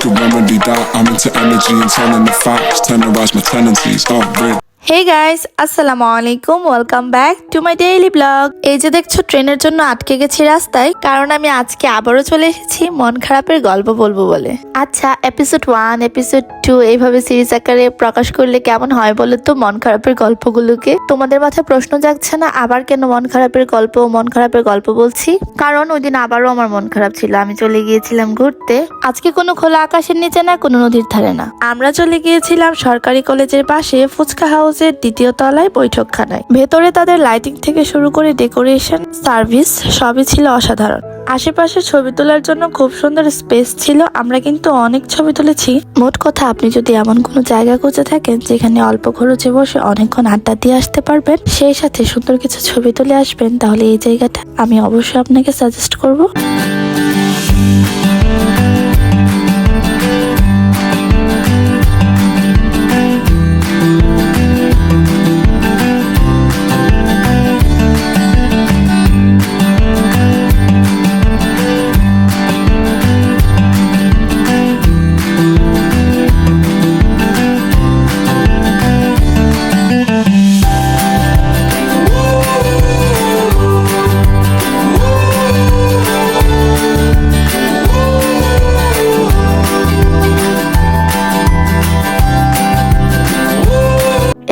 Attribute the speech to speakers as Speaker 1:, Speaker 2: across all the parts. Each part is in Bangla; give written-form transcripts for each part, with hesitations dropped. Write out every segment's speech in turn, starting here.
Speaker 1: could remedy that. I'm into energy and telling the facts. Tenderize my tendencies. Oh, really?
Speaker 2: Hey guys, আসসালামু আলাইকুম, welcome back to my daily vlog. এই যে দেখছো ট্রেনের জন্য আটকে গেছি রাস্তায়, কারণ আমি আজকে আবারও চলে এসেছি মন খারাপের গল্প বলবো বলে। আচ্ছা, এপিসোড 1, এপিসোড 2 এইভাবে সিরিজ আকারে প্রকাশ করলে কেমন হয় বলো তো মন খারাপের গল্পগুলোকে? তোমাদের মাথায় প্রশ্ন জাগছে না আবার কেন মন খারাপের গল্প বলছি? কারণ ওই দিন আবারও আমার মন খারাপ ছিল। আমি চলে গিয়েছিলাম ঘুরতে। আজকে কোনো খোলা আকাশের নিচে না, কোনো নদীর ধারে না, আমরা চলে গিয়েছিলাম সরকারি কলেজের পাশে ফুচকা হাউস দ্বিতীয় তলায় বৈঠকখানায়। ভেতরে তাদের লাইটিং থেকে শুরু করে ডেকোরেশন, সার্ভিস সবই ছিল অসাধারণ। আশেপাশে ছবি তোলার জন্য খুব সুন্দর স্পেস ছিল। আমরা কিন্তু অনেক ছবি তুলেছি। মোট কথা, আপনি যদি এমন কোনো জায়গা খুঁজে থাকেন যেখানে অল্প খরচে বসে অনেকক্ষণ আড্ডা দিয়ে আসতে পারবেন, সেই সাথে সুন্দর কিছু ছবি তুলে আসবেন, তাহলে এই জায়গাটা আমি অবশ্যই আপনাকে সাজেস্ট করব।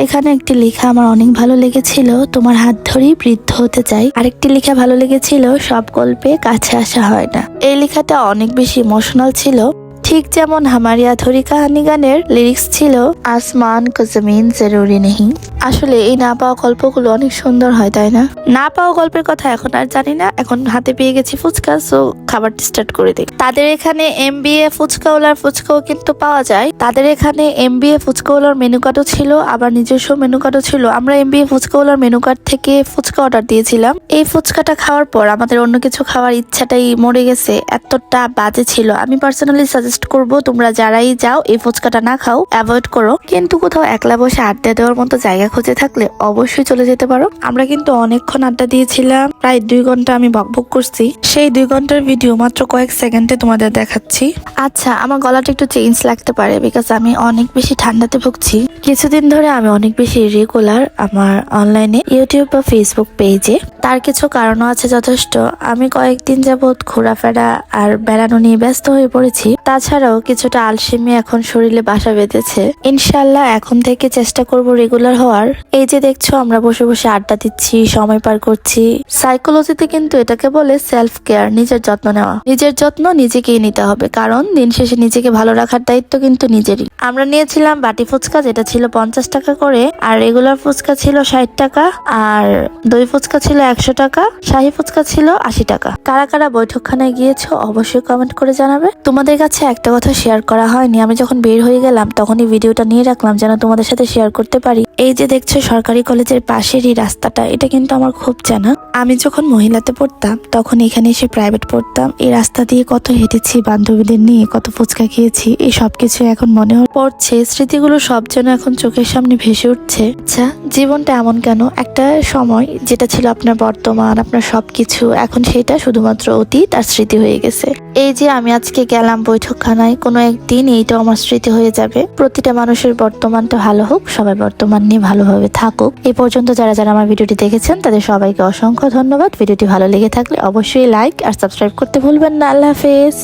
Speaker 2: এখানে একটি লেখা আমার অনেক ভালো লেগেছিল, তোমার হাত ধরেই বৃদ্ধ হতে চাই। আরেকটি লেখা ভালো লেগেছিল, সব গল্পে কাছে আসা হয় না। এই লেখাটা অনেক বেশি ইমোশনাল ছিল, ঠিক যেমন হামারি আধুরি কাহানি গানের লিরিক্স ছিল, আসমান কো জমিন জরুরি নেহি। আসলে এই না পাওয়া গল্পগুলো অনেক সুন্দর হয়, তাই না? না পাওয়া গল্পের কথা এখন আর জানি না, এখন হাতে পেয়ে গেছি ফুচকা, সো খাবার স্টার্ট করে দিই। তাদের এখানে MBA ফুচকাওয়ালার ফুচকাও কিন্তু পাওয়া যায়। তাদের এখানে MBA ফুচকাওয়ালার মেনু কার্ডও ছিল, আবার নিজস্ব মেনু কার্ডও ছিল। আমরা MBA ফুচকাওয়ালার মেনু কার্ড থেকে ফুচকা অর্ডার দিয়েছিলাম। এই ফুচকাটা খাওয়ার পর আমাদের অন্য কিছু খাওয়ার ইচ্ছাটাই মরে গেছে, এতটা বাজে ছিল। আমি পার্সোনালি সাজেস্ট করব, তোমরা যারাই যাও এই ফুচকাটা না খাও, অ্যাভয়েড করো। কিন্তু কোথাও একলা বসে আড্ডা দেওয়ার মতো জায়গা খুঁজে থাকলে অবশ্যই চলে যেতে পারো। আমরা কিন্তু অনেকক্ষণ আড্ডা দিয়েছিলাম, প্রায় 2 ঘন্টা আমি বকবক করছি। সেই 2 ঘন্টার ভিডিও মাত্র কয়েক সেকেন্ডে তোমাদের দেখাচ্ছি। আচ্ছা, আমার গলাটা একটু চেঞ্জ লাগতে পারে, বিকজ আমি অনেক বেশি ঠান্ডাতে ভুগছি। কিছুদিন ধরে আমি অনেক বেশি রেগুলার আমার অনলাইনে ইউটিউব বা ফেসবুক পেজে, তার কিছু কারণও আছে যথেষ্ট। আমি কয়েকদিন যাবৎ ঘোরাফেরা আর বেড়ানো নিয়ে ব্যস্ত হয়ে পড়েছি। তাছাড়াও কিছুটা আলসেমি এখন শরীরে বাসা বেঁধেছে। ইনশাল্লাহ এখন থেকে চেষ্টা করব রেগুলার হওয়ার। এই যে দেখছো, আমরা বসে বসে আড্ডা দিচ্ছি, সময় পার করছি। সাইকোলজিতে কিন্তু এটাকে বলে সেলফ কেয়ার, নিজের যত্ন নেওয়া। নিজের যত্ন নিজেকেই নিতে হবে, কারণ দিন শেষে নিজেকে ভালো রাখার দায়িত্ব কিন্তু নিজেরই। আমরা নিয়েছিলাম বাটি ফুচকা, যেটা ছিল 50 টাকা করে, আর রেগুলার ফুচকা ছিল 60 টাকা, আর দই ফুচকা ছিল 100 টাকা, শাহী ফুচকা ছিল 80 টাকা। কারা কারা বৈঠকখানায় গিয়েছো অবশ্যই কমেন্ট করে জানাবে। তোমাদের কাছে একটা কথা শেয়ার করা হয়নি, আমি যখন বের হয়ে গেলাম তখনই ভিডিওটা নিয়ে রাখলাম যেন তোমাদের সাথে শেয়ার করতে পারি। এই যে দেখছো সরকারি কলেজের পাশের এই রাস্তাটা, এটা কিন্তু আমার খুব জানা। আমি যখন মহিলাতে পড়তাম তখন এখানে এসে প্রাইভেট পড়তাম। এই রাস্তা দিয়ে কত হেঁটেছি বান্ধবীদের নিয়ে, কত ফুচকা খেয়েছি, এই সবকিছু এখন মনে পড়ছে। স্মৃতিগুলো সব যেন এখন চোখের সামনে ভেসে উঠছে। আচ্ছা, জীবনটা এমন কেন? একটা সময় যেটা ছিল আপনার বর্তমান, আপনার সবকিছু, এখন সেটা শুধুমাত্র অতীত আর স্মৃতি হয়ে গেছে। এই যে আমি আজকে গেলাম বৈঠকখানায়, কোনো একদিন এইটাও আমার স্মৃতি হয়ে যাবে। প্রতিটা মানুষের বর্তমানটা ভালো হোক, সবাই বর্তমান নিয়ে ভালোভাবে থাকুক। এই পর্যন্ত যারা যারা আমার ভিডিওটি দেখেছেন তাদের সবাইকে অসংখ্য ধন্যবাদ। ভিডিওটি ভালো লেগে থাকলে অবশ্যই লাইক আর সাবস্ক্রাইব করতে ভুলবেন না। আল্লাহ হাফেজ।